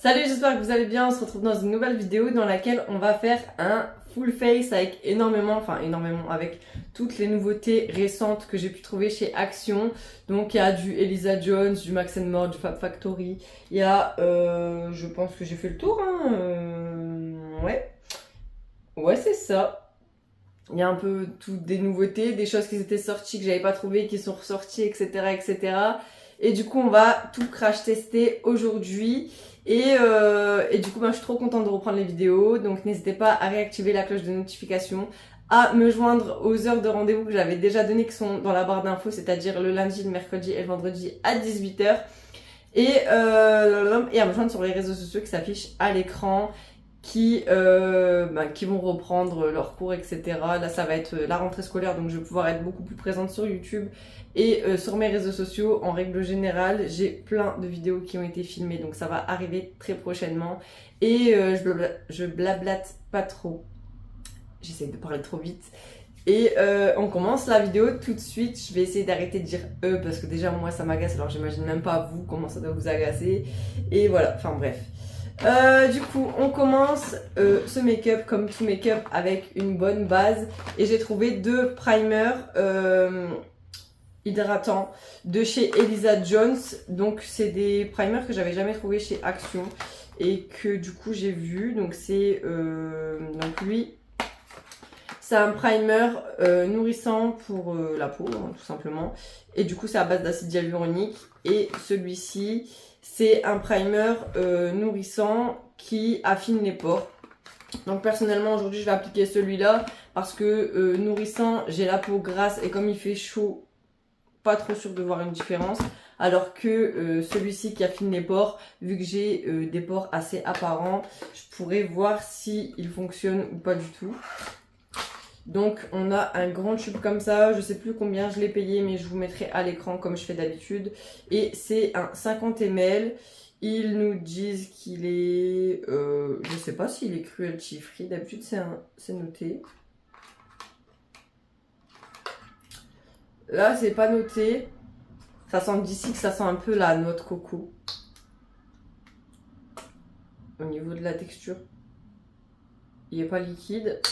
Salut, j'espère que vous allez bien. On se retrouve dans une nouvelle vidéo dans laquelle on va faire un full face avec énormément, avec toutes les nouveautés récentes que j'ai pu trouver chez Action. Donc il y a du Elisa Jones, du Max More, du Fab Factory. Il y a, je pense que j'ai fait le tour, hein. Ouais, c'est ça. Il y a un peu toutes des nouveautés, des choses qui étaient sorties que j'avais pas trouvées, qui sont ressorties, etc., etc. Et du coup, on va tout crash tester aujourd'hui. Et du coup, je suis trop contente de reprendre les vidéos. Donc, n'hésitez pas à réactiver la cloche de notification, à me joindre aux heures de rendez-vous que j'avais déjà données, qui sont dans la barre d'infos, c'est-à-dire le lundi, le mercredi et le vendredi à 18h. Et à me joindre sur les réseaux sociaux qui s'affichent à l'écran, qui vont reprendre leurs cours, etc. Là, ça va être la rentrée scolaire, donc je vais pouvoir être beaucoup plus présente sur YouTube et sur mes réseaux sociaux. En règle générale, j'ai plein de vidéos qui ont été filmées, donc ça va arriver très prochainement. Et je blablate pas trop. J'essaie de parler trop vite. Et on commence la vidéo tout de suite. Je vais essayer d'arrêter de dire parce que déjà moi ça m'agace, alors j'imagine même pas vous comment ça doit vous agacer. Et voilà, enfin bref. Du coup, on commence ce make-up comme tout make-up avec une bonne base. Et j'ai trouvé deux primers hydratants de chez Elisa Jones. Donc c'est des primers que j'avais jamais trouvé chez Action et que du coup j'ai vu. Donc c'est donc lui. C'est un primer nourrissant pour la peau, hein, tout simplement. Et du coup, c'est à base d'acide hyaluronique. Et celui-ci, c'est un primer nourrissant qui affine les pores. Donc personnellement, aujourd'hui, je vais appliquer celui-là parce que nourrissant, j'ai la peau grasse et comme il fait chaud, pas trop sûre de voir une différence. Alors que celui-ci qui affine les pores, vu que j'ai des pores assez apparents, je pourrais voir si il fonctionne ou pas du tout. Donc on a un grand tube comme ça, je sais plus combien je l'ai payé mais je vous mettrai à l'écran comme je fais d'habitude. Et c'est un 50 ml, ils nous disent qu'il est, je sais pas s'il est cruelty free, d'habitude c'est noté. Là c'est pas noté, ça sent d'ici que ça sent un peu la noix de coco. Au niveau de la texture, il est pas liquide.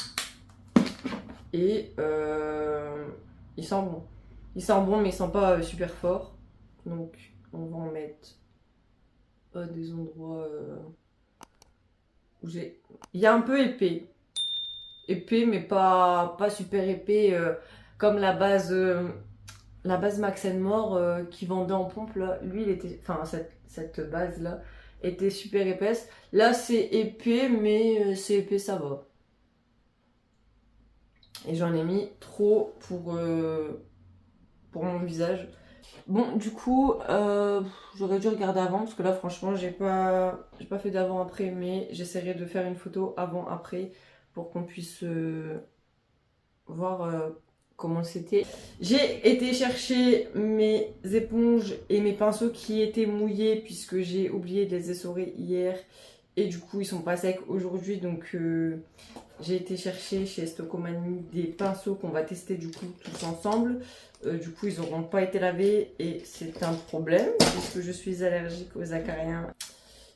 Et il sent bon. Il sent bon mais il sent pas super fort. Donc on va en mettre à des endroits où j'ai... Il y a un peu épais. Épais mais pas super épais comme la base Max More qui vendait en pompe là. Lui il était... Enfin cette base là était super épaisse. Là c'est épais mais c'est épais ça va. Et j'en ai mis trop pour mon visage. Bon, du coup, j'aurais dû regarder avant parce que là, franchement, j'ai pas fait d'avant-après, mais j'essaierai de faire une photo avant-après pour qu'on puisse voir comment c'était. J'ai été chercher mes éponges et mes pinceaux qui étaient mouillés puisque j'ai oublié de les essorer hier et du coup, ils sont pas secs aujourd'hui, donc j'ai été chercher chez Stocomanie des pinceaux qu'on va tester du coup tous ensemble. Du coup, ils n'auront pas été lavés et c'est un problème puisque je suis allergique aux acariens.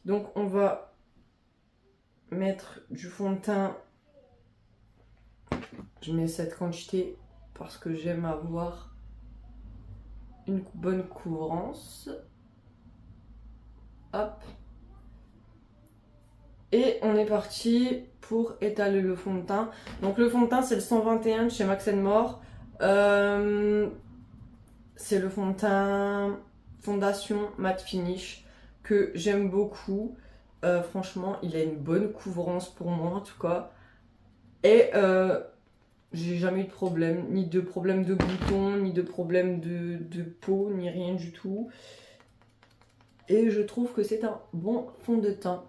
Donc, on va mettre du fond de teint. Je mets cette quantité parce que j'aime avoir une bonne couvrance. Hop. Et on est parti pour étaler le fond de teint. Donc le fond de teint c'est le 121 de chez Max More. C'est le fond de teint fondation matte finish que j'aime beaucoup. Franchement il a une bonne couvrance pour moi en tout cas. Et j'ai jamais eu de problème. Ni de problème de boutons, ni de problème de peau, ni rien du tout. Et je trouve que c'est un bon fond de teint.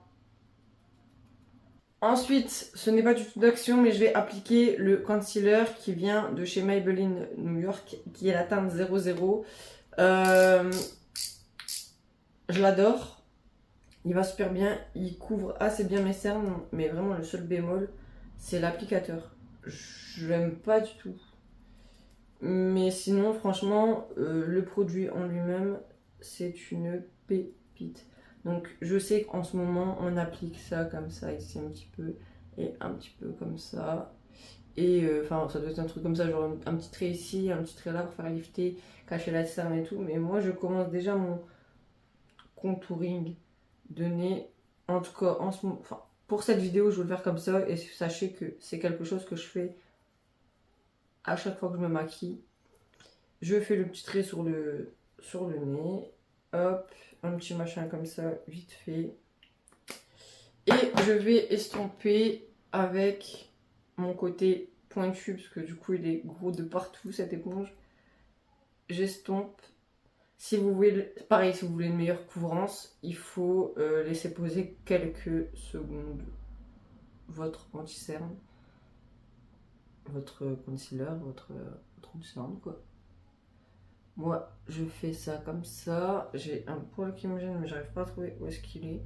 Ensuite, ce n'est pas du tout d'Action, mais je vais appliquer le concealer qui vient de chez Maybelline New York, qui est la teinte 00. Je l'adore. Il va super bien, il couvre assez bien mes cernes, mais vraiment le seul bémol, c'est l'applicateur. Je l'aime pas du tout. Mais sinon, franchement, le produit en lui-même, c'est une pépite. Donc je sais qu'en ce moment on applique ça comme ça ici un petit peu et un petit peu comme ça. Et enfin ça doit être un truc comme ça, genre un petit trait ici, un petit trait là pour faire lifter, cacher la cerne et tout. Mais moi je commence déjà mon contouring de nez. En tout cas en ce moment, enfin pour cette vidéo je vais le faire comme ça. Et sachez que c'est quelque chose que je fais à chaque fois que je me maquille. Je fais le petit trait sur le nez. Hop, un petit machin comme ça, vite fait. Et je vais estomper avec mon côté pointu, parce que du coup il est gros de partout cette éponge. J'estompe. Si vous voulez, pareil, si vous voulez une meilleure couvrance, il faut laisser poser quelques secondes votre anti-cerne, votre concealer, votre anti-cerne quoi. Moi, je fais ça comme ça. J'ai un poil qui me gêne, mais j'arrive pas à trouver où est-ce qu'il est.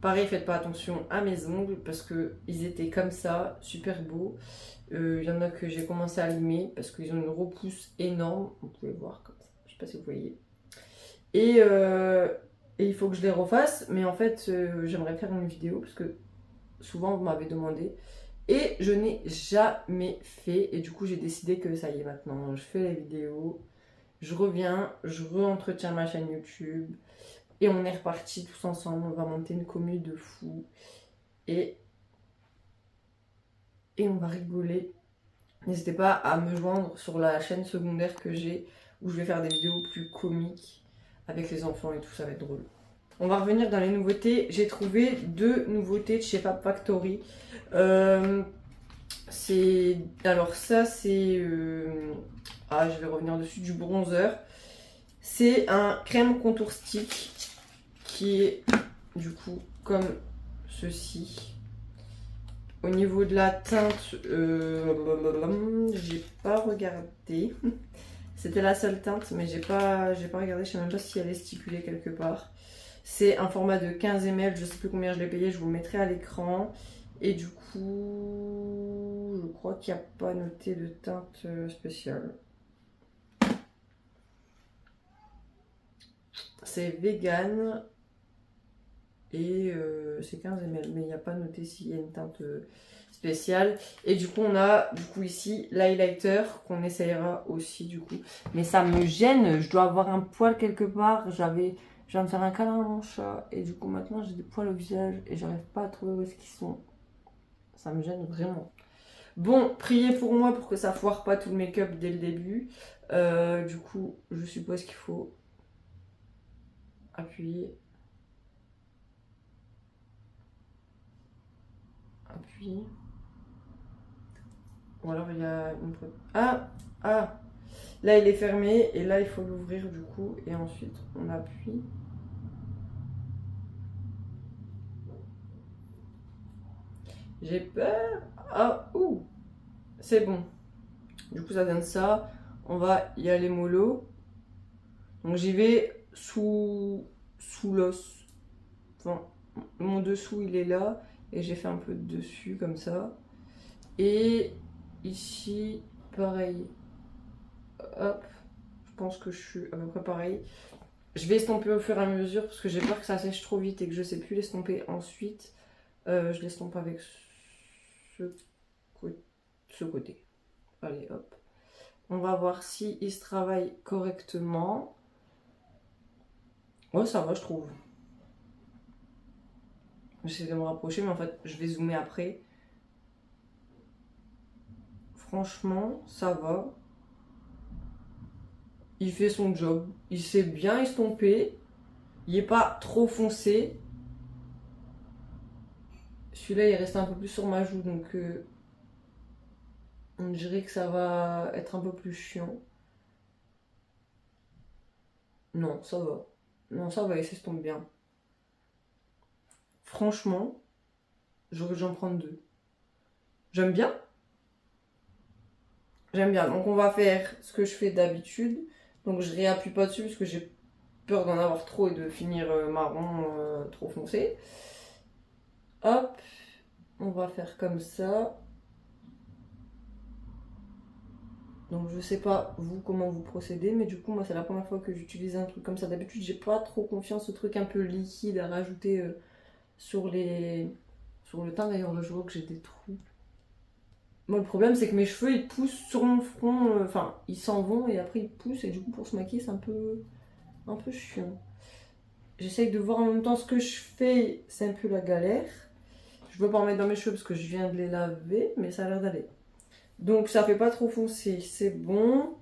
Pareil, faites pas attention à mes ongles parce que ils étaient comme ça, super beaux. Il y en a que j'ai commencé à limer parce qu'ils ont une repousse énorme. Vous pouvez voir comme ça. Je sais pas si vous voyez. Et il faut que je les refasse. Mais en fait, j'aimerais faire une vidéo parce que souvent vous m'avez demandé. Et je n'ai jamais fait. Et du coup, j'ai décidé que ça y est maintenant. Je fais les vidéos. Je reviens. Je re-entretiens ma chaîne YouTube. Et on est reparti tous ensemble. On va monter une commu de fou. Et on va rigoler. N'hésitez pas à me joindre sur la chaîne secondaire que j'ai où je vais faire des vidéos plus comiques avec les enfants et tout, ça va être drôle. On va revenir dans les nouveautés. J'ai trouvé 2 nouveautés de chez Fab Factory. Alors ça c'est... Ah, je vais revenir dessus, du bronzer. C'est un crème contour stick qui est du coup comme ceci. Au niveau de la teinte, j'ai pas regardé. C'était la seule teinte, mais j'ai pas regardé. Je sais même pas si elle est stipulée quelque part. C'est un format de 15 ml. Je sais plus combien je l'ai payé. Je vous le mettrai à l'écran. Et du coup, je crois qu'il n'y a pas noté de teinte spéciale. C'est vegan. Et c'est 15 ml, mais il n'y a pas noté s'il y a une teinte spéciale. Et du coup, on a ici l'highlighter qu'on essayera aussi du coup. Mais ça me gêne, je dois avoir un poil quelque part. Je viens de faire un câlin à mon chat et du coup maintenant j'ai des poils au visage et j'arrive pas à trouver où est-ce qu'ils sont. Ça me gêne vraiment. Bon, priez pour moi pour que ça foire pas tout le make-up dès le début. Du coup, je suppose qu'il faut appuyer. Appuyer. Ou alors il y a une... Ah! Ah! Là il est fermé et là il faut l'ouvrir du coup et ensuite on appuie. J'ai peur. Ah! Ouh! C'est bon. Du coup ça donne ça. On va y aller mollo. Donc j'y vais sous l'os. Enfin, mon dessous il est là et j'ai fait un peu de dessus comme ça. Et ici, pareil. Hop, je pense que je suis à peu près pareil. Je vais estomper au fur et à mesure parce que j'ai peur que ça sèche trop vite et que je sais plus l'estomper ensuite. Je l'estompe avec ce côté. Allez, hop. On va voir si il se travaille correctement. Ouais, ça va, je trouve. J'essaie de me rapprocher, mais en fait, je vais zoomer après. Franchement, ça va. Il fait son job. Il s'est bien estompé. Il n'est pas trop foncé. Celui-là, il reste un peu plus sur ma joue, donc on dirait que ça va être un peu plus chiant. Non, ça va. Non, ça va, il s'estompe bien. Franchement, j'aurais dû en prendre 2. J'aime bien. J'aime bien. Donc on va faire ce que je fais d'habitude. Donc je réappuie pas dessus parce que j'ai peur d'en avoir trop et de finir marron trop foncé. Hop, on va faire comme ça. Donc je sais pas vous comment vous procédez, mais du coup moi c'est la première fois que j'utilise un truc comme ça. D'habitude j'ai pas trop confiance au truc un peu liquide à rajouter sur le teint. D'ailleurs là je vois que j'ai des trous. Moi le problème c'est que mes cheveux ils poussent sur mon front, enfin ils s'en vont et après ils poussent et du coup pour se maquiller c'est un peu chiant. J'essaye de voir en même temps ce que je fais, c'est un peu la galère. Je veux pas en mettre dans mes cheveux parce que je viens de les laver, mais ça a l'air d'aller. Donc ça fait pas trop foncé, c'est bon.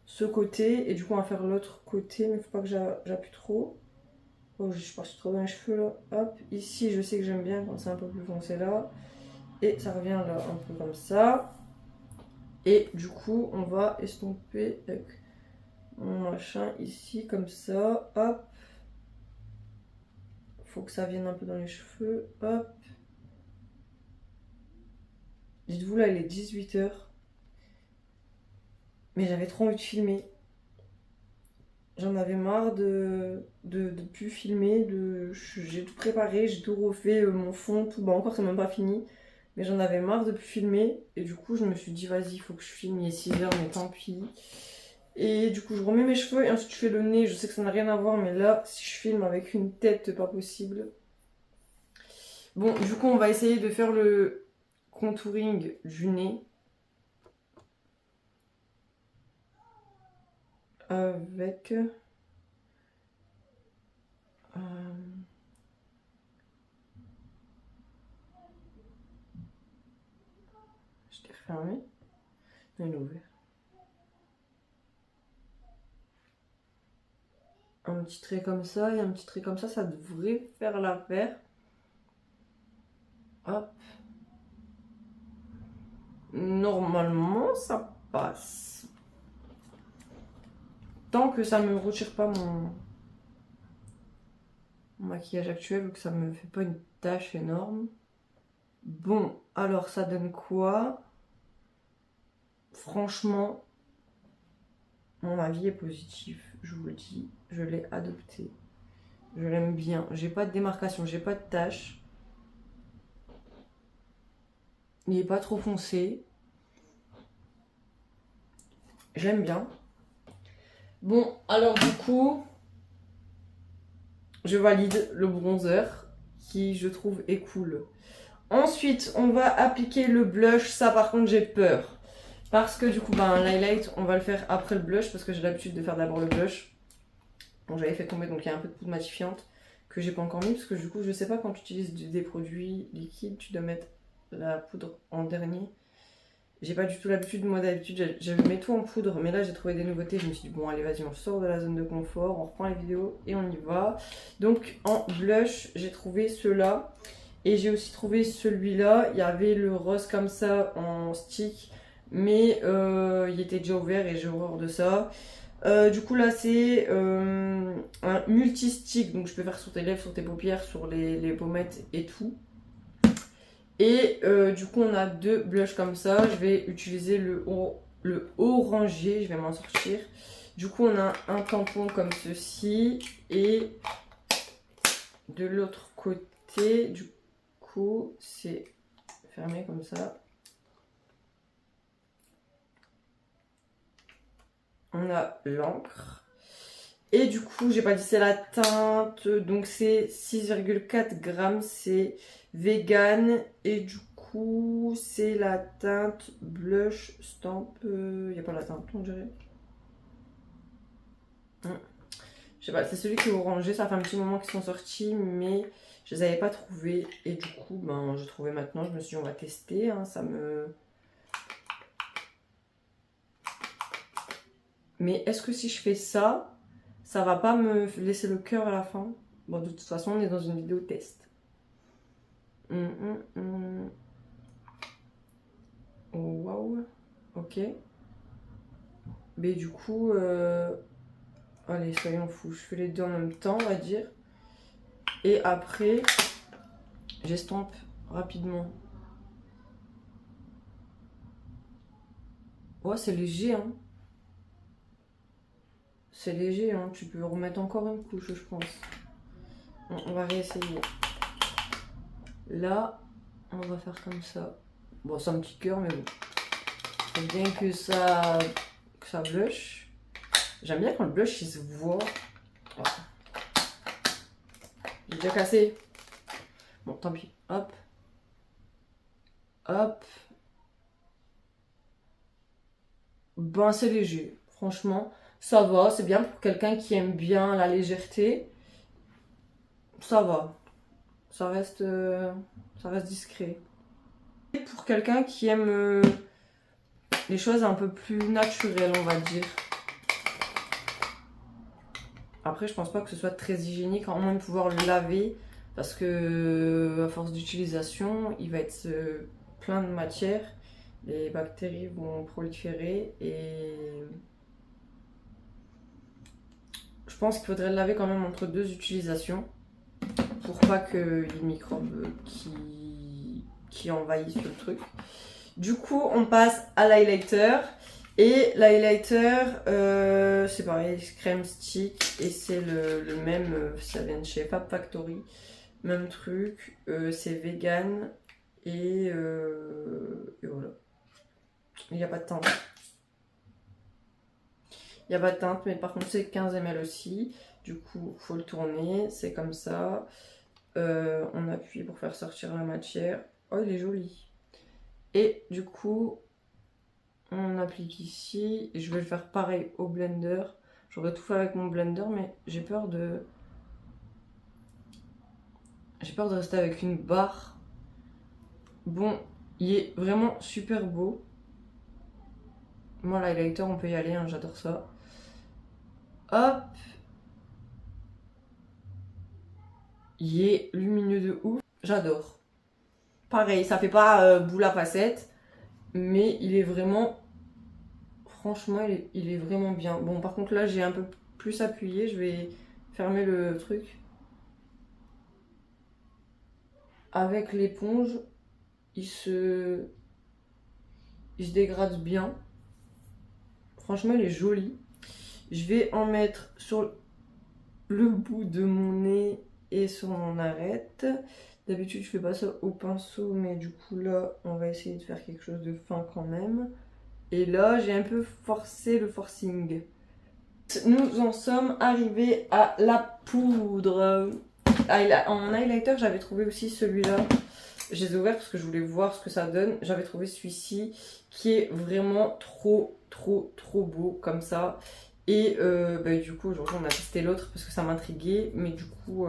Ce côté, et du coup on va faire l'autre côté, mais faut pas que j'appuie trop. Oh, je passe trop dans les cheveux là. Hop, ici je sais que j'aime bien quand c'est un peu plus foncé là. Et ça revient là, un peu comme ça. Et du coup on va estomper avec mon machin ici, comme ça. Hop. Faut que ça vienne un peu dans les cheveux. Hop. Dites-vous là il est 18 h. Mais j'avais trop envie de filmer. J'en avais marre de plus filmer. J'ai tout préparé, j'ai tout refait, mon fond, tout. Bon, encore, c'est même pas fini. Mais j'en avais marre de plus filmer. Et du coup, je me suis dit, vas-y, il faut que je filme. Il est 6 h, mais tant pis. Et du coup, je remets mes cheveux et ensuite, je fais le nez. Je sais que ça n'a rien à voir, mais là, si je filme avec une tête, pas possible. Bon, du coup, on va essayer de faire le contouring du nez. Avec... je l'ai refermé. Il est ouvert. Un petit trait comme ça et un petit trait comme ça devrait faire l'affaire. Hop. Normalement, ça passe. Tant que ça me retire pas mon maquillage actuel ou que ça me fait pas une tache énorme. Bon, alors ça donne quoi? Franchement, mon avis est positif, je vous le dis. Je l'ai adopté. Je l'aime bien. J'ai pas de démarcation, j'ai pas de tache. Il est pas trop foncé. J'aime bien. Bon, alors du coup, je valide le bronzer qui, je trouve, est cool. Ensuite, on va appliquer le blush. Ça, par contre, j'ai peur. Parce que du coup, l'highlight, on va le faire après le blush parce que j'ai l'habitude de faire d'abord le blush. Bon, j'avais fait tomber, donc il y a un peu de poudre matifiante que j'ai pas encore mis parce que du coup, je sais pas, quand tu utilises des produits liquides, tu dois mettre la poudre en dernier. J'ai pas du tout l'habitude, moi d'habitude je mets tout en poudre, mais là j'ai trouvé des nouveautés, je me suis dit bon allez vas-y on sort de la zone de confort, on reprend les vidéos et on y va. Donc en blush j'ai trouvé ceux-là et j'ai aussi trouvé celui-là, il y avait le rose comme ça en stick, mais il était déjà ouvert et j'ai horreur de ça. Du coup là c'est un multi-stick, donc je peux faire sur tes lèvres, sur tes paupières, sur les pommettes et tout. Et du coup on a deux blushs comme ça. Je vais utiliser le orangé, je vais m'en sortir. Du coup on a un tampon comme ceci. Et de l'autre côté, du coup c'est fermé comme ça. On a l'encre. Et du coup j'ai pas dit c'est la teinte. Donc c'est 6,4 grammes. C'est vegan. Et du coup c'est la teinte blush stamp. Il n'y a pas la teinte on dirait. Je sais pas, c'est celui qui est orangé. Ça fait un petit moment qu'ils sont sortis. Mais je les avais pas trouvés. Et du coup j'ai trouvé maintenant. Je me suis dit on va tester. Hein, ça me... Mais est-ce que si je fais ça, ça va pas me laisser le cœur à la fin? Bon, de toute façon, on est dans une vidéo test. Waouh. Ok. Mais du coup, allez, soyons fous. Je fais les deux en même temps, on va dire. Et après, j'estompe rapidement. Ouais, c'est léger, hein. C'est léger, hein. Tu peux remettre encore une couche, je pense. On va réessayer. Là, on va faire comme ça. Bon, c'est un petit cœur, mais bon. faut bien que ça blush. J'aime bien quand le blush il se voit. Oh. J'ai déjà cassé. Bon, tant pis. Hop. Hop. Ben, c'est léger. Franchement, ça va. C'est bien pour quelqu'un qui aime bien la légèreté. Ça va. Ça reste discret. Et pour quelqu'un qui aime les choses un peu plus naturelles, on va dire. Après, je pense pas que ce soit très hygiénique, en moins de pouvoir le laver. Parce que, à force d'utilisation, il va être plein de matière. Les bactéries vont proliférer et je pense qu'il faudrait le laver quand même entre 2 utilisations pour pas que les microbes qui envahissent le truc. Du coup, on passe à l'highlighter. Et l'highlighter, c'est pareil, crème stick et c'est le même, ça vient de chez Fab Factory. Même truc, c'est vegan et voilà. Il n'y a pas de teinte. Il n'y a pas de teinte, mais par contre c'est 15 ml aussi. Du coup, il faut le tourner, c'est comme ça. On appuie pour faire sortir la matière. Oh, il est joli. Et du coup, on applique ici. Je vais le faire pareil au blender. J'aurais tout fait avec mon blender, mais j'ai peur de rester avec une barre. Bon, il est vraiment super beau. Moi, l'highlighter, on peut y aller, hein, j'adore ça. Hop. Il est lumineux de ouf. J'adore. Pareil, ça fait pas boule à facettes, mais il est vraiment... Franchement, il est vraiment bien. Bon, par contre, là, j'ai un peu plus appuyé. Je vais fermer le truc. Avec l'éponge, il se dégrade bien. Franchement, il est joli. Je vais en mettre sur le bout de mon nez et sur mon arête. D'habitude, je fais pas ça au pinceau, mais du coup, là, on va essayer de faire quelque chose de fin quand même. Et là, j'ai un peu forcé le forcing. Nous en sommes arrivés à la poudre. En highlighter, j'avais trouvé aussi celui-là. Je les ai ouverts parce que je voulais voir ce que ça donne. J'avais trouvé celui-ci qui est vraiment trop beau comme ça. Et du coup aujourd'hui on a testé l'autre parce que ça m'intriguait. Mais du coup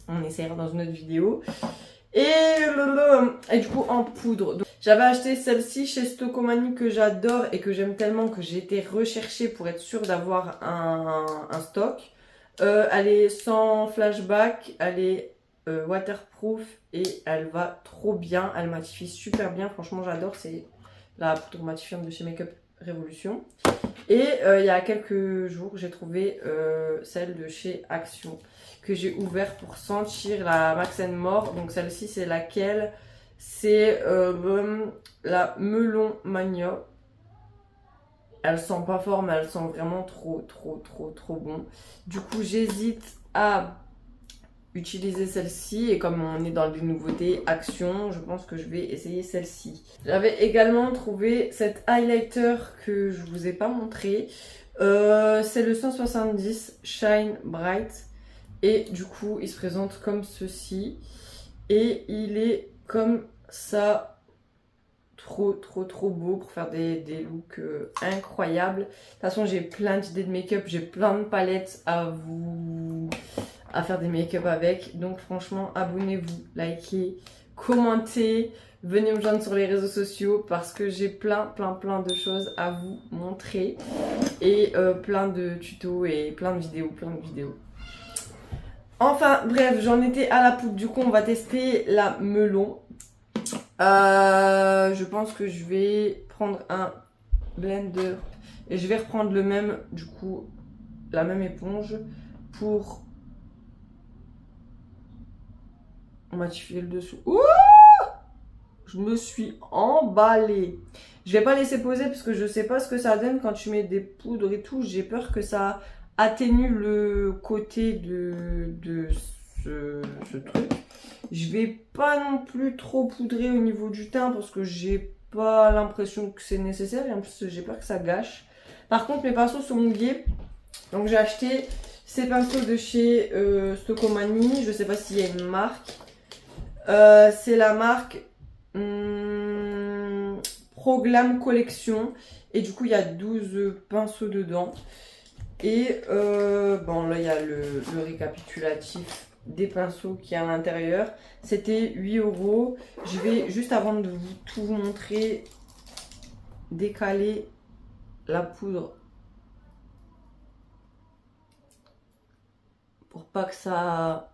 on essaiera dans une autre vidéo. Et du coup en poudre. J'avais acheté celle-ci chez Stocomanie que j'adore et que j'aime tellement que j'ai été rechercher pour être sûre d'avoir un stock. Elle est sans flashback, elle est waterproof et elle va trop bien, elle matifie super bien, franchement j'adore, c'est la poudre matifiante de chez Makeup Révolution. Et il y a quelques jours j'ai trouvé celle de chez Action que j'ai ouvert pour sentir la Max More. Donc celle-ci c'est laquelle? C'est la Melon Mania. Elle sent pas fort mais elle sent vraiment trop bon. Du coup j'hésite à utiliser celle-ci et comme on est dans des nouveautés Action, je pense que je vais essayer celle-ci. J'avais également trouvé cet highlighter que je vous ai pas montré. C'est le 170 Shine Bright et du coup il se présente comme ceci et il est comme ça. Trop beau pour faire des looks incroyables. De toute façon j'ai plein d'idées de make-up, j'ai plein de palettes à faire des make-up avec. Donc franchement abonnez-vous, likez, commentez, venez me joindre sur les réseaux sociaux parce que j'ai plein de choses à vous montrer. Et plein de tutos et plein de vidéos. Enfin bref, j'en étais à la poudre, du coup on va tester la melon. Je pense que je vais prendre un blender et je vais reprendre le même, du coup, la même éponge pour matifier le dessous. Ouh, je me suis emballée. Je vais pas laisser poser parce que je sais pas ce que ça donne quand tu mets des poudres et tout. J'ai peur que ça atténue le côté de ce truc. Je vais pas non plus trop poudrer au niveau du teint parce que j'ai pas l'impression que c'est nécessaire et en plus j'ai peur que ça gâche. Par contre mes pinceaux sont mouillés, donc j'ai acheté ces pinceaux de chez Stocomanie, je sais pas s'il y a une marque. C'est la marque Proglam Collection et du coup il y a 12 pinceaux dedans. Et bon là il y a le récapitulatif des pinceaux qui est à l'intérieur. C'était 8 €. Je vais juste avant de tout vous montrer décaler la poudre pour pas que ça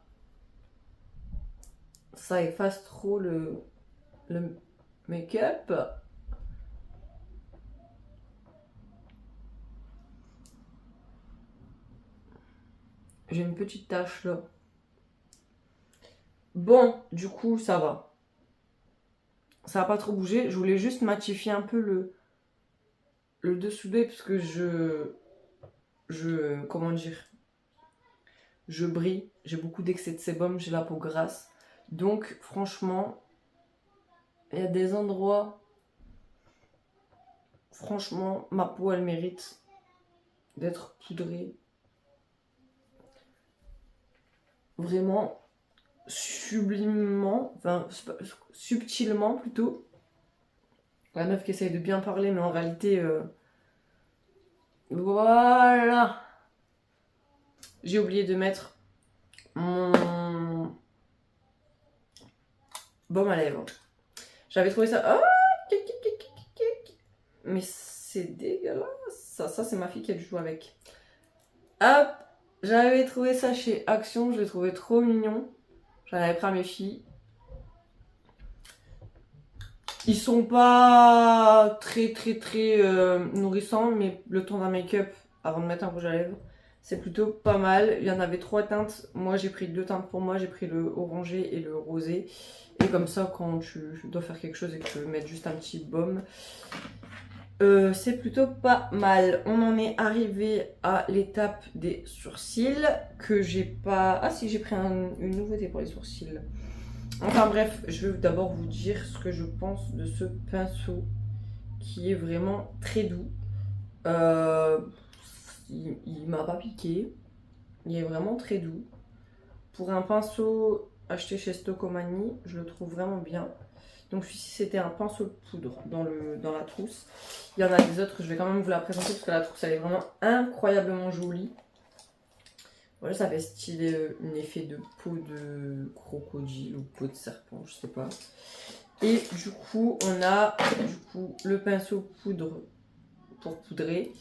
efface trop le make-up. J'ai une petite tache là. Bon, du coup, ça va. Ça n'a pas trop bougé. Je voulais juste matifier un peu le dessous d'œil parce que comment dire, je brille. J'ai beaucoup d'excès de sébum, j'ai la peau grasse. Donc, franchement, il y a des endroits, franchement, ma peau, elle mérite d'être poudrée. Vraiment sublimement, enfin subtilement plutôt. La meuf qui essaye de bien parler, mais en réalité, voilà. J'ai oublié de mettre mon baume à lèvres. J'avais trouvé ça. Oh, mais c'est dégueulasse. Ça c'est ma fille qui a dû jouer avec. Hop, j'avais trouvé ça chez Action, je l'ai trouvé trop mignon. J'en avais pris à mes filles. Ils sont pas très nourrissants, mais le ton d'un make-up avant de mettre un rouge à lèvres, c'est plutôt pas mal. Il y en avait 3 teintes. Moi j'ai pris 2 teintes pour moi, j'ai pris le orangé et le rosé. Et comme ça, quand tu dois faire quelque chose et que tu veux mettre juste un petit baume, c'est plutôt pas mal. On en est arrivé à l'étape des sourcils que j'ai pas... Ah si, j'ai pris une nouveauté pour les sourcils. Enfin bref, je vais d'abord vous dire ce que je pense de ce pinceau qui est vraiment très doux. Il m'a pas piqué. Il est vraiment très doux. Pour un pinceau acheté chez Stocomanie, je le trouve vraiment bien. Donc celui-ci c'était un pinceau de poudre dans la trousse. Il y en a des autres, je vais quand même vous la présenter parce que la trousse elle est vraiment incroyablement jolie. Voilà, ça fait style un effet de peau de crocodile ou peau de serpent, je sais pas. Et du coup on a le pinceau poudre pour poudrer.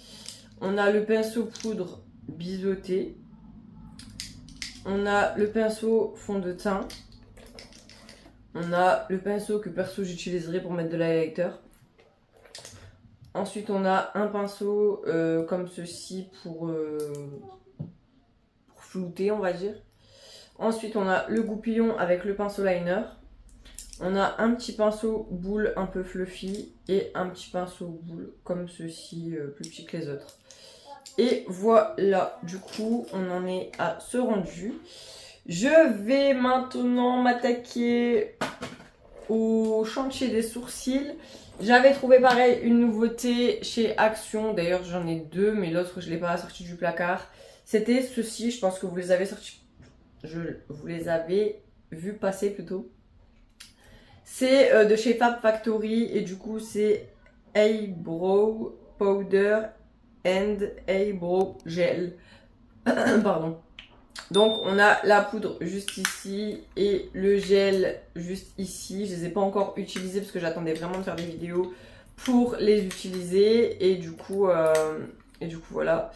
On a le pinceau poudre biseauté. On a le pinceau fond de teint. On a le pinceau que perso j'utiliserai pour mettre de l'highlighter. Ensuite on a un pinceau comme ceci pour flouter on va dire. Ensuite on a le goupillon avec le pinceau liner. On a un petit pinceau boule un peu fluffy et un petit pinceau boule comme ceci, plus petit que les autres. Et voilà, du coup on en est à ce rendu. Je vais maintenant m'attaquer au chantier des sourcils. J'avais trouvé pareil une nouveauté chez Action. D'ailleurs j'en ai 2 mais l'autre je ne l'ai pas sorti du placard. C'était ceci, je pense que vous les avez sortis. Vous les avez vus passer plutôt. C'est de chez Fab Factory et du coup c'est Eyebrow Powder and Eyebrow Gel. Pardon. Donc on a la poudre juste ici et le gel juste ici. Je les ai pas encore utilisés parce que j'attendais vraiment de faire des vidéos pour les utiliser. Et du coup voilà.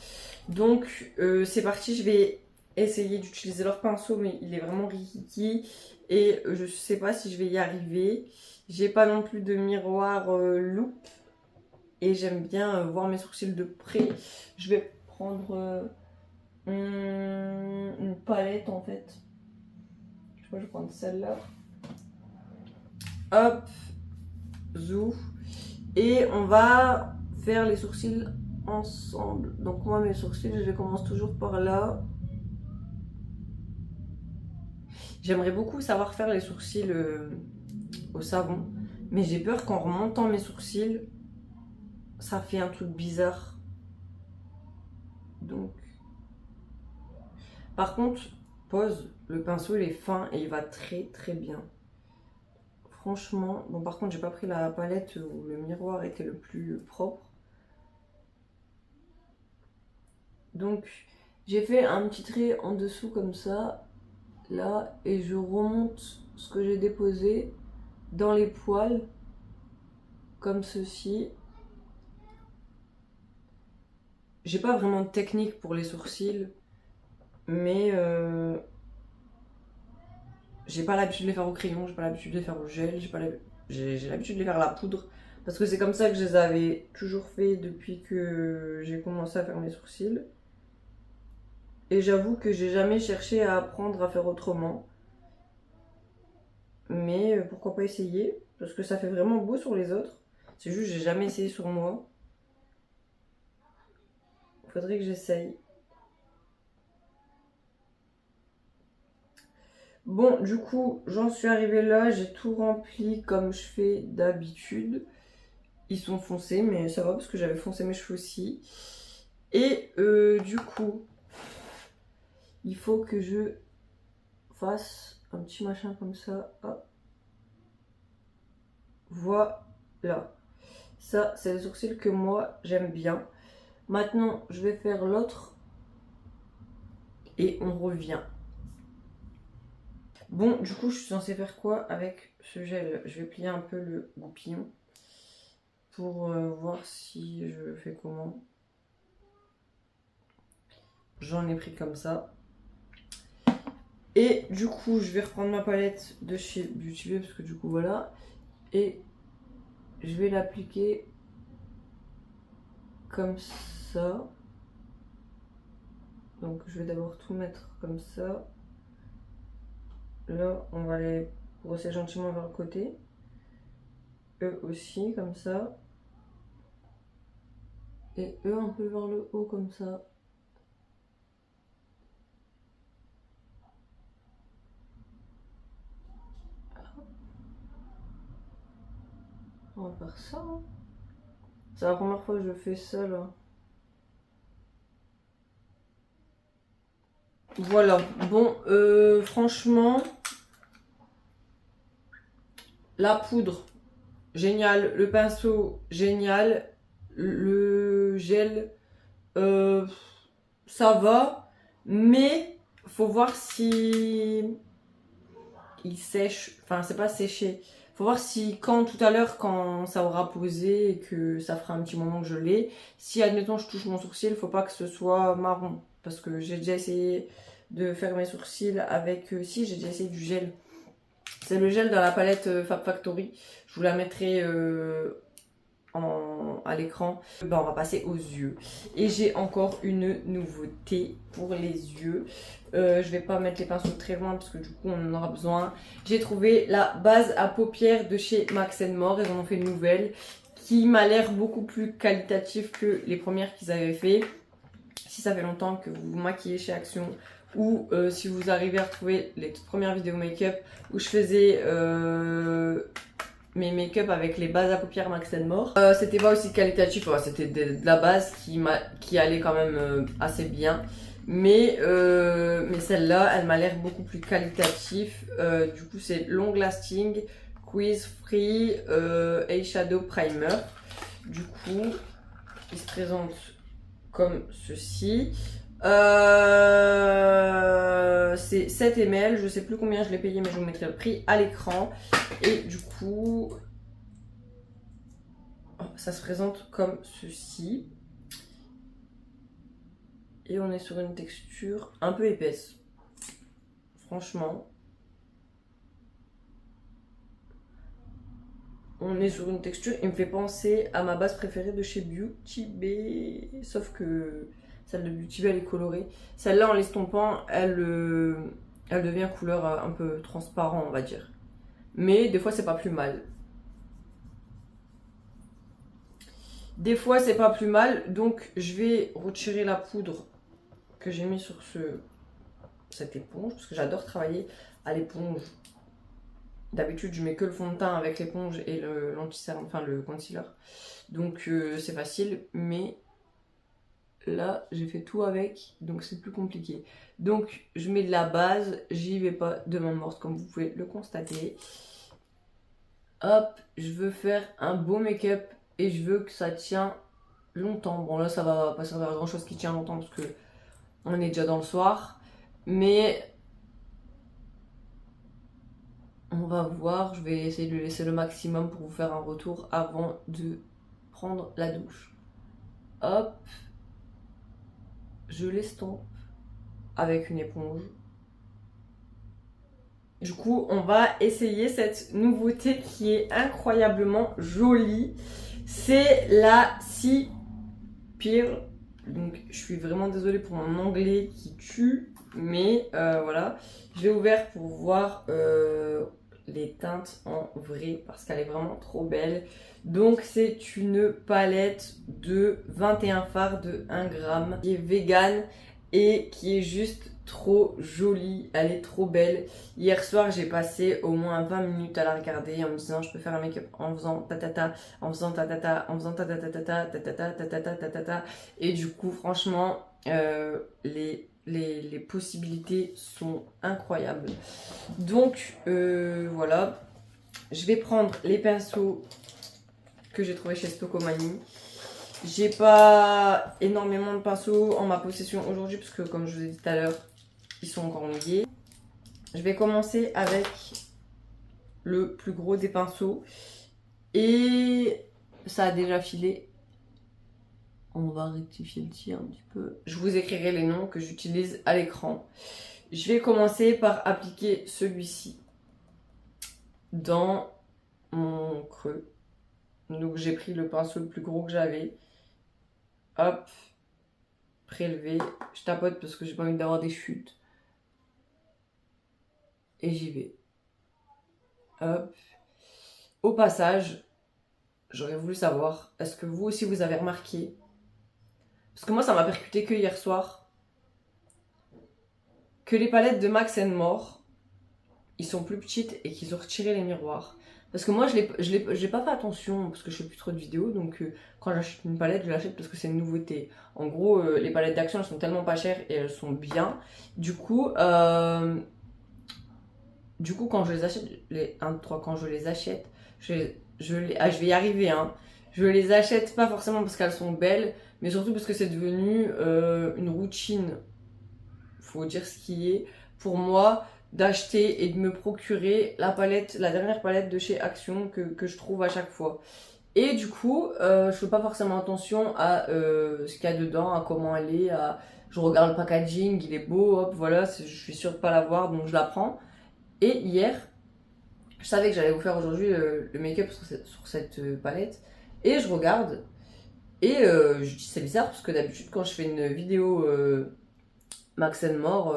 Donc c'est parti, je vais essayer d'utiliser leur pinceau mais il est vraiment rikiki. Et je sais pas si je vais y arriver. J'ai pas non plus de miroir loupe. Et j'aime bien voir mes sourcils de près. Je vais prendre... une palette en fait. Je crois que je vais prendre celle-là. Hop. Zou. Et on va faire les sourcils ensemble. Donc moi mes sourcils, je commence toujours par là. J'aimerais beaucoup savoir faire les sourcils au savon. Mais j'ai peur qu'en remontant mes sourcils, ça fait un truc bizarre. Donc... Par contre, pose, le pinceau il est fin et il va très très bien. Franchement, bon par contre j'ai pas pris la palette où le miroir était le plus propre. Donc j'ai fait un petit trait en dessous comme ça, là, et je remonte ce que j'ai déposé dans les poils, comme ceci. J'ai pas vraiment de technique pour les sourcils, mais j'ai pas l'habitude de les faire au crayon, j'ai pas l'habitude de les faire au gel, j'ai l'habitude de les faire à la poudre. Parce que c'est comme ça que je les avais toujours fait depuis que j'ai commencé à faire mes sourcils. Et j'avoue que j'ai jamais cherché à apprendre à faire autrement. Mais pourquoi pas essayer? Parce que ça fait vraiment beau sur les autres. C'est juste que j'ai jamais essayé sur moi. Faudrait que j'essaye. Bon, du coup, j'en suis arrivée là. J'ai tout rempli comme je fais d'habitude. Ils sont foncés, mais ça va parce que j'avais foncé mes cheveux aussi. Et du coup, il faut que je fasse un petit machin comme ça. Hop. Voilà. Ça, c'est les sourcils que moi, j'aime bien. Maintenant, je vais faire l'autre. Et on revient. Bon, du coup, je suis censée faire quoi avec ce gel? Je vais plier un peu le goupillon pour voir si je fais comment. J'en ai pris comme ça. Et du coup, je vais reprendre ma palette de chez Beauty Bay parce que du coup, voilà. Et je vais l'appliquer comme ça. Donc, je vais d'abord tout mettre comme ça. Là, on va les brosser gentiment vers le côté. Eux aussi, comme ça. Et eux un peu vers le haut, comme ça. On va faire ça. C'est la première fois que je fais ça, là. Voilà. Bon, franchement, la poudre, génial. Le pinceau, génial. Le gel, ça va. Mais, faut voir si il sèche. Enfin, c'est pas séché. Faut voir si tout à l'heure, quand ça aura posé et que ça fera un petit moment que je l'ai, si admettons je touche mon sourcil, faut pas que ce soit marron. Parce que j'ai déjà essayé de faire mes sourcils avec... si, j'ai déjà essayé du gel. C'est le gel dans la palette Fab Factory. Je vous la mettrai à l'écran. Ben, on va passer aux yeux. Et j'ai encore une nouveauté pour les yeux. Je vais pas mettre les pinceaux très loin parce que du coup on en aura besoin. J'ai trouvé la base à paupières de chez Max More. Ils en ont fait une nouvelle qui m'a l'air beaucoup plus qualitative que les premières qu'ils avaient fait. Si ça fait longtemps que vous vous maquillez chez Action ou si vous arrivez à retrouver les toutes premières vidéos make-up où je faisais mes make-up avec les bases à paupières Max More. C'était pas aussi qualitatif, ouais, c'était de la base qui allait quand même assez bien. Mais celle-là, elle m'a l'air beaucoup plus qualitatif. Du coup, c'est Long Lasting Quiz Free Eyeshadow Primer. Du coup, il se présente comme ceci. C'est 7 ml, je sais plus combien je l'ai payé, mais je vous mettrai le prix à l'écran. Et du coup, ça se présente comme ceci. Et on est sur une texture un peu épaisse. Franchement. On est sur une texture, il me fait penser à ma base préférée de chez Beauty Bay. Sauf que celle de Beauty Bay, elle est colorée. Celle-là, en l'estompant, elle devient couleur un peu transparent, on va dire. Mais des fois, c'est pas plus mal. Des fois, c'est pas plus mal. Donc, je vais retirer la poudre que j'ai mis sur cette éponge. Parce que j'adore travailler à l'éponge. D'habitude, je mets que le fond de teint avec l'éponge et l'anti-cerne, enfin le concealer. Donc c'est facile, mais là, j'ai fait tout avec, donc c'est plus compliqué. Donc je mets de la base, j'y vais pas de main morte comme vous pouvez le constater. Hop, je veux faire un beau make-up et je veux que ça tient longtemps. Bon là, ça va pas servir à grand chose qui tient longtemps parce que on est déjà dans le soir. Mais on va voir, je vais essayer de laisser le maximum pour vous faire un retour avant de prendre la douche. Hop, je l'estompe avec une éponge. Du coup, on va essayer cette nouveauté qui est incroyablement jolie. C'est la Sea Pearl. Donc, je suis vraiment désolée pour mon anglais qui tue. Mais voilà, je l'ai ouvert pour voir les teintes en vrai parce qu'elle est vraiment trop belle. Donc, c'est une palette de 21 fards de 1 gramme qui est vegan et qui est juste trop jolie, elle est trop belle. Hier soir, j'ai passé au moins 20 minutes à la regarder en me disant je peux faire un make-up en faisant tatata, en faisant tatata, en faisant tatata, tatata, tatata, tatata. Et du coup, franchement, les possibilités sont incroyables. Donc, voilà. Je vais prendre les pinceaux que j'ai trouvé chez Stocomanie. J'ai pas énormément de pinceaux en ma possession aujourd'hui parce que comme je vous ai dit tout à l'heure, ils sont encore mouillés. Je vais commencer avec le plus gros des pinceaux et ça a déjà filé. On va rectifier le tir un petit peu. Je vous écrirai les noms que j'utilise à l'écran. Je vais commencer par appliquer celui-ci dans mon creux. Donc j'ai pris le pinceau le plus gros que j'avais. Hop, prélevé. Je tapote parce que j'ai pas envie d'avoir des chutes. Et j'y vais. Hop. Au passage, j'aurais voulu savoir, est-ce que vous aussi vous avez remarqué, parce que moi ça m'a percuté que hier soir, que les palettes de Max More, ils sont plus petites et qu'ils ont retiré les miroirs. Parce que moi j'ai pas fait attention parce que je fais plus trop de vidéos, donc quand j'achète une palette, je l'achète parce que c'est une nouveauté. En gros, les palettes d'Action elles sont tellement pas chères et elles sont bien. Du coup quand je les achète, les 1, 3, quand je les achète, je vais y arriver, hein. Je les achète pas forcément parce qu'elles sont belles, mais surtout parce que c'est devenu une routine, faut dire ce qui est, pour moi, d'acheter et de me procurer la dernière palette de chez Action que je trouve à chaque fois. Et du coup, je fais pas forcément attention à ce qu'il y a dedans, à comment elle est, je regarde le packaging, il est beau, hop, voilà, je suis sûre de pas l'avoir, donc je la prends. Et hier, je savais que j'allais vous faire aujourd'hui le make-up sur cette palette. Et je regarde. Et je dis c'est bizarre parce que d'habitude quand je fais une vidéo Max More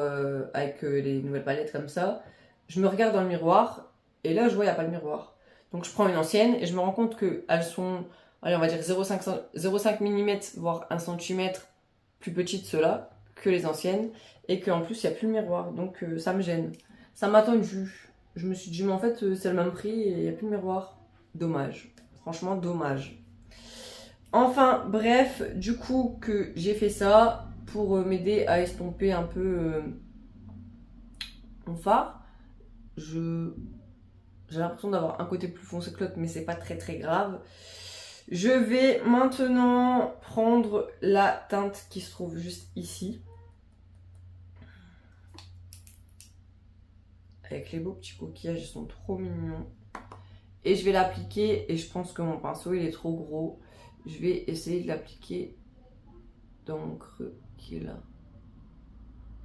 avec les nouvelles palettes comme ça, je me regarde dans le miroir. Et là je vois il n'y a pas le miroir. Donc je prends une ancienne et je me rends compte qu'elles sont, allez, on va dire 0,5 mm voire 1 cm plus petites ceux-là que les anciennes. Et qu'en plus il n'y a plus le miroir. Donc ça me gêne. Ça m'a tendu. Je me suis dit, mais en fait, c'est le même prix et il n'y a plus de miroir. Dommage. Franchement, dommage. Enfin, bref, du coup, que j'ai fait ça pour m'aider à estomper un peu mon fard. J'ai l'impression d'avoir un côté plus foncé que l'autre, mais c'est pas très très grave. Je vais maintenant prendre la teinte qui se trouve juste ici. Avec les beaux petits coquillages, ils sont trop mignons. Et je vais l'appliquer, et je pense que mon pinceau il est trop gros. Je vais essayer de l'appliquer dans mon creux qui est là.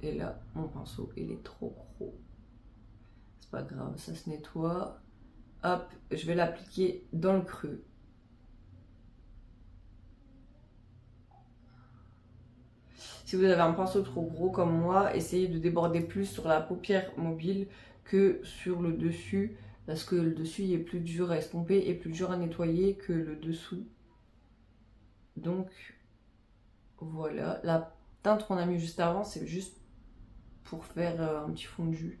Et là, mon pinceau il est trop gros. C'est pas grave, ça se nettoie. Hop, je vais l'appliquer dans le creux. Si vous avez un pinceau trop gros comme moi, essayez de déborder plus sur la paupière mobile que sur le dessus. Parce que le dessus il est plus dur à estomper et plus dur à nettoyer que le dessous. Donc voilà, la teinte qu'on a mis juste avant, c'est juste pour faire un petit fondu.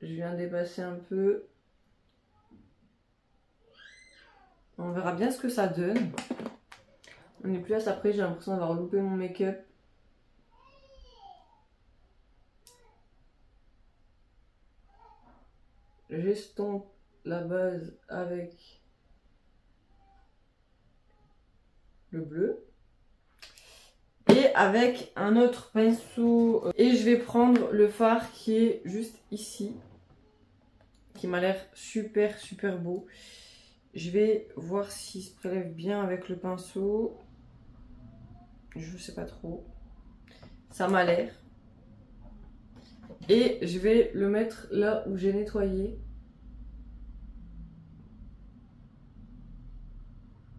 Je viens dépasser un peu. On verra bien ce que ça donne. On n'est plus à ça près, j'ai l'impression d'avoir loupé mon make-up. J'estompe la base avec le bleu. Et avec un autre pinceau. Et je vais prendre le fard qui est juste ici. Qui m'a l'air super super beau. Je vais voir s'il se prélève bien avec le pinceau. Je sais pas trop. Ça m'a l'air. Et je vais le mettre là où j'ai nettoyé.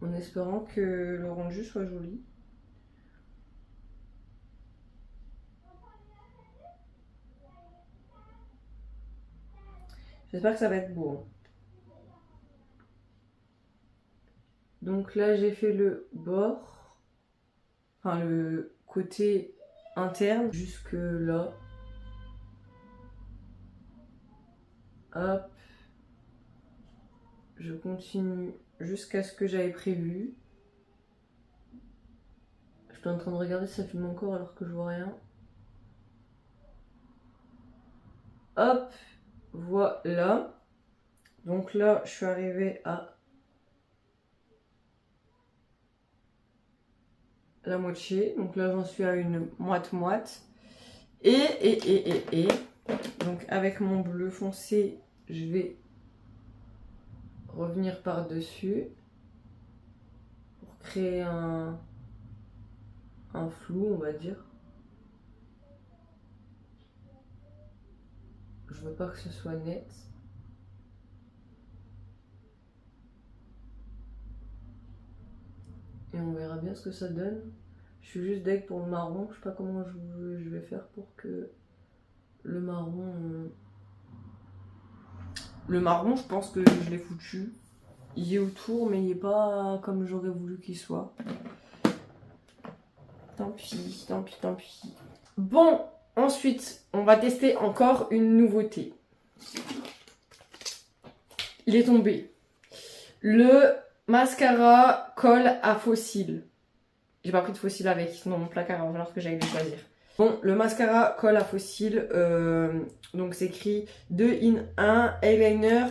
En espérant que le rendu soit joli. J'espère que ça va être beau. Donc là j'ai fait le bord. Enfin le côté interne jusque là. Hop. Je continue jusqu'à ce que j'avais prévu. Je suis en train de regarder si ça filme encore alors que je vois rien. Hop, voilà. Donc là, je suis arrivée à la moitié. Donc là, j'en suis à une moite-moite. Et. Donc avec mon bleu foncé, je vais revenir par-dessus pour créer un flou, on va dire. Je veux pas que ce soit net. Et on verra bien ce que ça donne. Je suis juste deg pour le marron. Je sais pas comment je vais faire pour que le marron... Le marron, je pense que je l'ai foutu. Il est autour, mais il est pas comme j'aurais voulu qu'il soit. Tant pis, tant pis, tant pis. Bon, ensuite, on va tester encore une nouveauté. Il est tombé. Le mascara colle à fossile. J'ai pas pris de fossile avec, sinon mon placard, il va falloir que j'aille le choisir. Bon, le mascara colle à fossile. Donc c'est écrit 2 in 1 eyeliner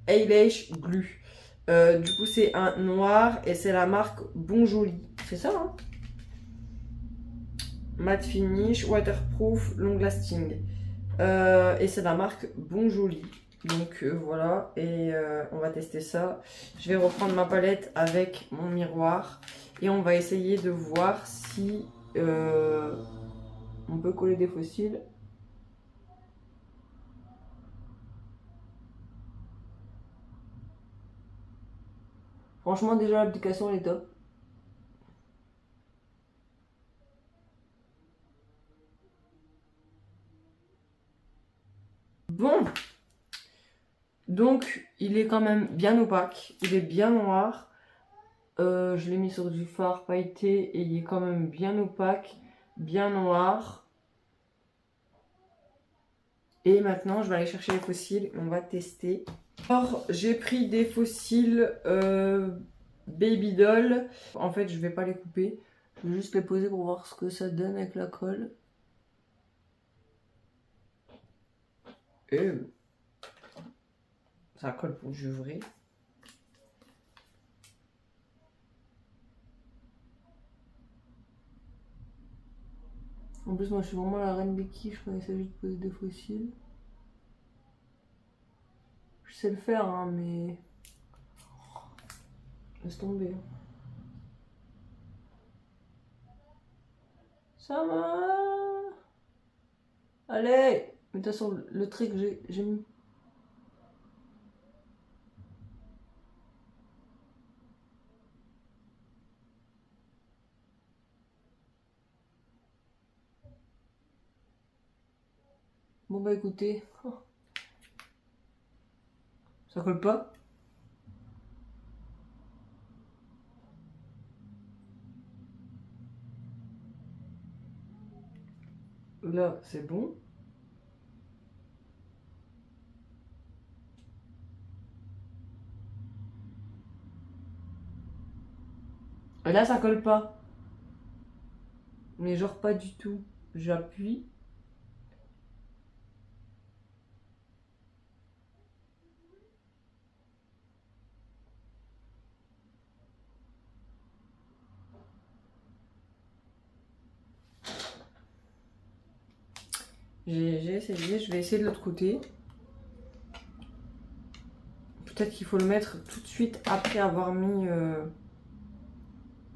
eyelash glue. Du coup c'est un noir et c'est la marque Bon Joli. C'est ça hein. Matte finish, waterproof, long lasting. Et c'est la marque Bon Joli. Donc voilà, et on va tester ça. Je vais reprendre ma palette avec mon miroir et on va essayer de voir si on peut coller des fossiles. Franchement déjà l'application elle est top. Bon, donc il est quand même bien opaque, il est bien noir. Je l'ai mis sur du fard pailleté et il est quand même bien opaque, bien noir. Et maintenant je vais aller chercher les fossiles et on va tester. Alors j'ai pris des fossiles Baby Doll. En fait je vais pas les couper, je vais juste les poser pour voir ce que ça donne avec la colle. Et ça colle pour du vrai. En plus moi je suis vraiment la reine des quiches quand il s'agit de poser des fossiles. Je sais le faire hein, mais laisse tomber. Ça va. Allez. Mais de toute façon le trait que j'ai mis. Bon bah écoutez. Oh. Ça colle pas. Là c'est bon. Mais là, ça colle pas. Mais genre pas du tout. J'appuie. J'ai essayé, je vais essayer de l'autre côté. Peut-être qu'il faut le mettre tout de suite après avoir mis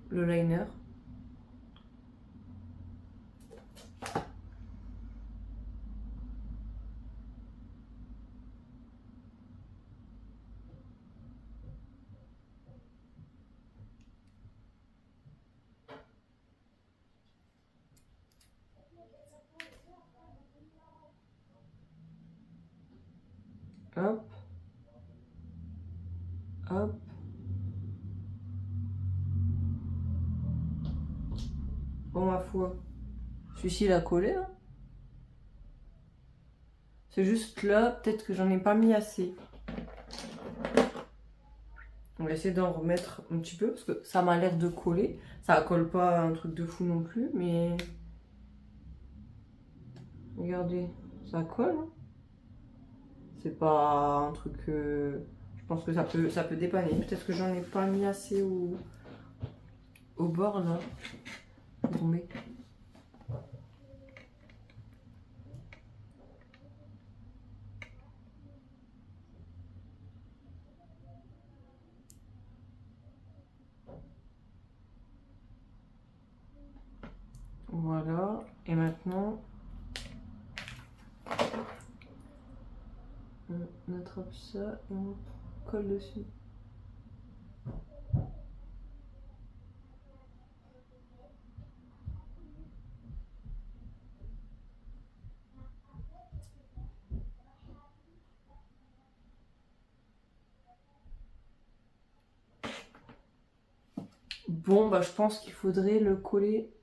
le liner. Hop. Hop. Bon, ma foi. Celui-ci, il a collé. Hein. C'est juste là, peut-être que j'en ai pas mis assez. On va essayer d'en remettre un petit peu parce que ça m'a l'air de coller. Ça colle pas un truc de fou non plus, mais... Regardez, ça colle. Hein. C'est pas un truc... Je pense que ça peut dépanner. Peut-être que j'en ai pas mis assez au bord là. Tomber. Voilà. Et maintenant, on attrape ça et on colle dessus. Bon, bah je pense qu'il faudrait le coller.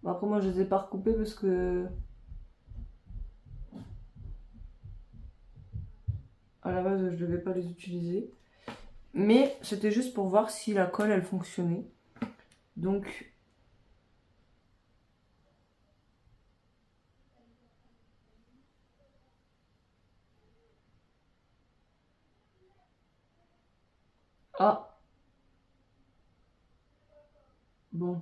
Bon, après moi je les ai pas recoupés parce que à la base je devais pas les utiliser. Mais c'était juste pour voir si la colle elle fonctionnait. Donc ah bon.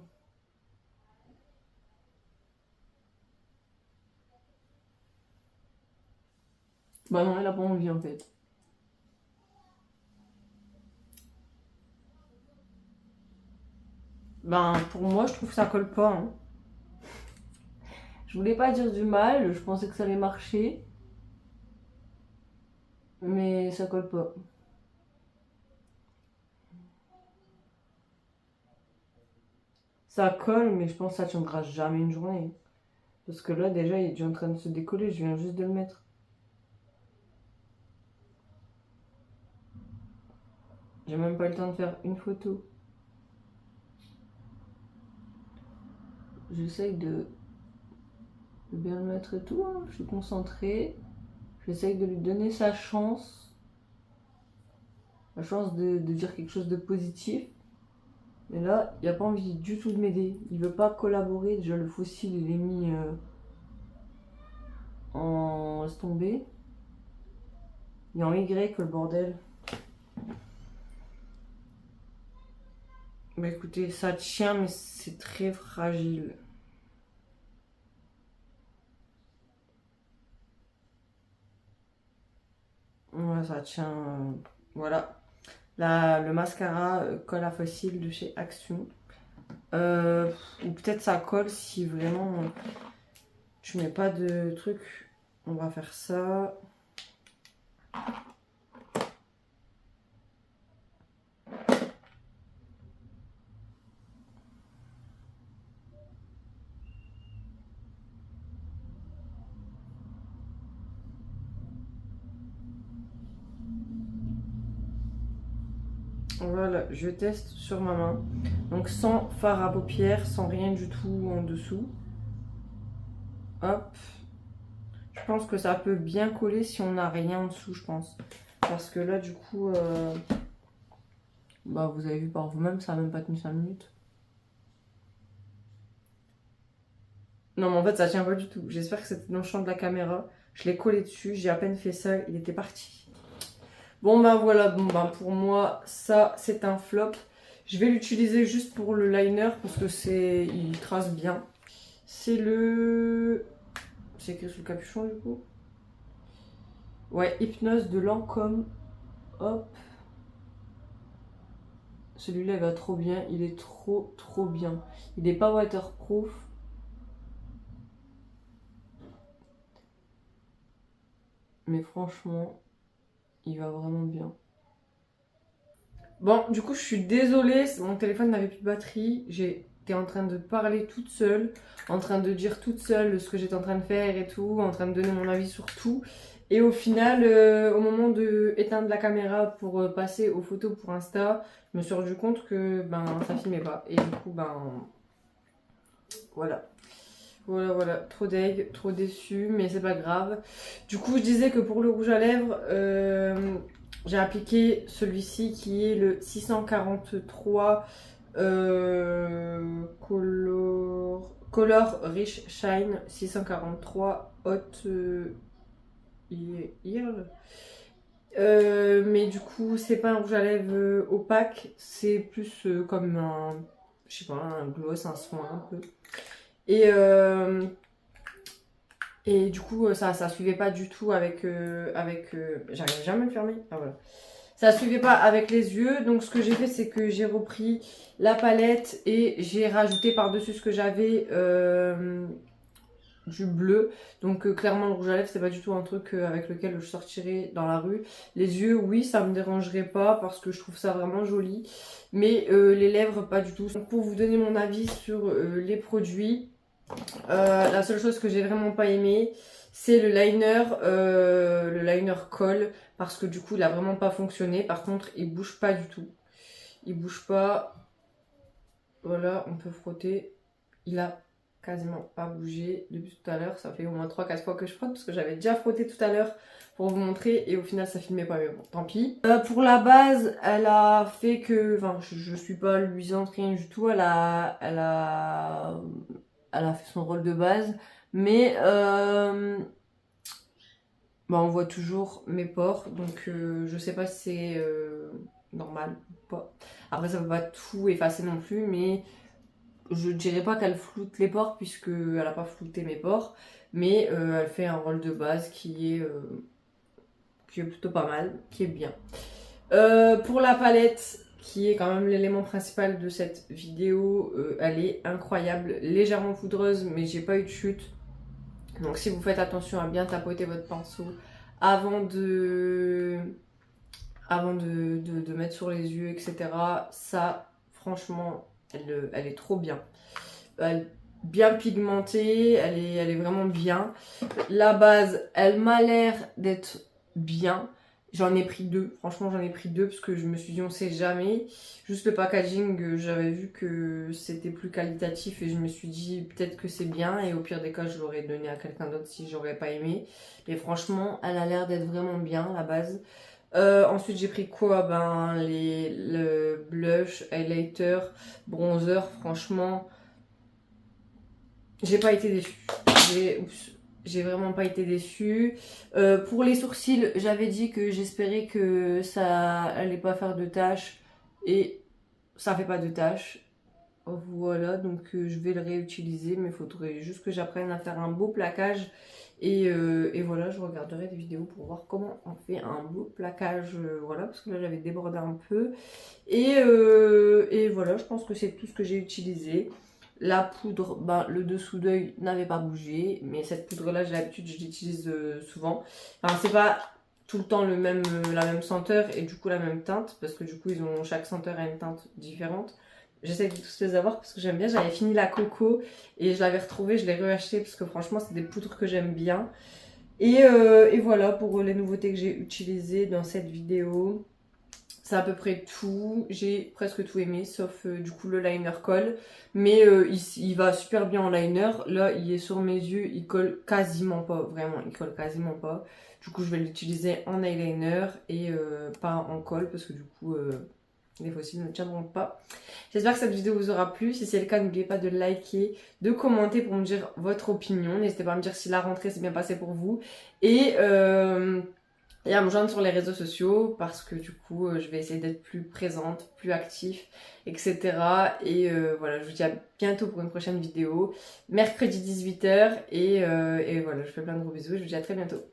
Bah non, elle a pas envie en fait. Ben pour moi je trouve que ça colle pas. Hein. Je voulais pas dire du mal, je pensais que ça allait marcher. Mais ça colle pas. Ça colle, mais je pense que ça tiendra jamais une journée. Parce que là déjà il est déjà en train de se décoller, je viens juste de le mettre. J'ai même pas eu le temps de faire une photo. J'essaye de bien le mettre et tout, hein. Je suis concentrée. J'essaye de lui donner sa chance. La chance de dire quelque chose de positif. Mais là, il n'a pas envie du tout de m'aider. Il veut pas collaborer. Déjà, le fossile, il est mis en... Laisse tomber. Il est en Y, le bordel. Bah écoutez, ça tient, mais c'est très fragile. Ouais, ça tient. Voilà. Là, le mascara colle à fossile de chez Action. Ou peut-être ça colle si vraiment je mets pas de truc. On va faire ça. Voilà, je teste sur ma main. Donc sans fard à paupières, sans rien du tout en dessous. Hop. Je pense que ça peut bien coller si on n'a rien en dessous, je pense. Parce que là, du coup, Bah vous avez vu par vous-même, ça a même pas tenu 5 minutes. Non mais en fait ça tient pas du tout. J'espère que c'était dans le champ de la caméra. Je l'ai collé dessus, j'ai à peine fait ça, il était parti. Bon bah voilà, bon bah pour moi ça c'est un flop. Je vais l'utiliser juste pour le liner parce que c'est, il trace bien. C'est le... C'est écrit sur le capuchon du coup. Ouais, Hypnose de Lancôme. Hop. Celui-là il va trop bien, il est trop bien. Il n'est pas waterproof. Mais franchement, il va vraiment bien. Bon, du coup, je suis désolée, mon téléphone n'avait plus de batterie. J'étais en train de parler toute seule, en train de dire toute seule ce que j'étais en train de faire et tout, en train de donner mon avis sur tout. Et au final, au moment de éteindre la caméra pour passer aux photos pour Insta, je me suis rendu compte que ben ça filmait pas. Et du coup, ben voilà. Voilà, trop deg, trop déçu, mais c'est pas grave. Du coup, je disais que pour le rouge à lèvres, j'ai appliqué celui-ci qui est le 643 Color Rich Shine 643 Hot Earl. Mais du coup, c'est pas un rouge à lèvres opaque, c'est plus comme un, je sais pas, un gloss, un soin un peu. Et du coup, ça suivait pas du tout avec... j'arrive jamais à le fermer. Ah voilà. Ça suivait pas avec les yeux. Donc ce que j'ai fait, c'est que j'ai repris la palette et j'ai rajouté par-dessus ce que j'avais du bleu. Donc clairement, le rouge à lèvres, c'est pas du tout un truc avec lequel je sortirais dans la rue. Les yeux, oui, ça me dérangerait pas parce que je trouve ça vraiment joli. Mais les lèvres, pas du tout. Donc, pour vous donner mon avis sur les produits... la seule chose que j'ai vraiment pas aimé, c'est le liner colle, parce que du coup il a vraiment pas fonctionné. Par contre il bouge pas du tout, il bouge pas. Voilà, on peut frotter, il a quasiment pas bougé depuis tout à l'heure. Ça fait au moins 3-4 fois que je frotte parce que j'avais déjà frotté tout à l'heure pour vous montrer et au final ça filmait pas, mais bon tant pis. Pour la base, elle a fait que, enfin je suis pas luisante, rien du tout, elle a fait son rôle de base, mais bah, on voit toujours mes pores, donc je sais pas si c'est normal ou pas. Après ça peut pas tout effacer non plus, mais je dirais pas qu'elle floute les pores puisque elle a pas flouté mes pores, mais elle fait un rôle de base qui est plutôt pas mal, qui est bien. Pour la palette, qui est quand même l'élément principal de cette vidéo, elle est incroyable, légèrement poudreuse, mais j'ai pas eu de chute. Donc si vous faites attention à bien tapoter votre pinceau avant de mettre sur les yeux, etc. Ça, franchement, elle est trop bien. Bien pigmentée, elle est vraiment bien. La base, elle m'a l'air d'être bien. J'en ai pris deux, franchement j'en ai pris deux parce que je me suis dit on sait jamais. Juste le packaging, j'avais vu que c'était plus qualitatif et je me suis dit peut-être que c'est bien et au pire des cas je l'aurais donné à quelqu'un d'autre si j'aurais pas aimé. Mais franchement elle a l'air d'être vraiment bien la base. Ensuite j'ai pris quoi? Ben le blush, highlighter, bronzer, franchement j'ai pas été déçue. J'ai vraiment pas été déçue. Pour les sourcils, j'avais dit que j'espérais que ça allait pas faire de taches. Et ça fait pas de taches. Voilà, donc je vais le réutiliser. Mais il faudrait juste que j'apprenne à faire un beau plaquage. Et voilà, je regarderai des vidéos pour voir comment on fait un beau plaquage. Voilà, parce que là j'avais débordé un peu. Et voilà, je pense que c'est tout ce que j'ai utilisé. La poudre, ben, le dessous d'œil n'avait pas bougé, mais cette poudre là j'ai l'habitude, je l'utilise souvent. Enfin c'est pas tout le temps la même senteur et du coup la même teinte, parce que du coup chaque senteur a une teinte différente. J'essaie de tous les avoir parce que j'aime bien, j'avais fini la coco et je l'avais retrouvée, je l'ai reacheté parce que franchement c'est des poudres que j'aime bien. Et voilà pour les nouveautés que j'ai utilisées dans cette vidéo. C'est à peu près tout, j'ai presque tout aimé sauf du coup le liner colle, mais il va super bien en liner. Là il est sur mes yeux, il colle quasiment pas, vraiment il colle quasiment pas. Du coup je vais l'utiliser en eyeliner et pas en colle parce que du coup Les fossiles ne tiendront pas. J'espère que cette vidéo vous aura plu. Si c'est le cas, n'oubliez pas de liker, de commenter pour me dire votre opinion. N'hésitez pas à me dire si la rentrée s'est bien passée pour vous. Et à me joindre sur les réseaux sociaux parce que du coup, je vais essayer d'être plus présente, plus actif, etc. Et voilà, je vous dis à bientôt pour une prochaine vidéo. Mercredi 18h. Et voilà, je fais plein de gros bisous et je vous dis à très bientôt.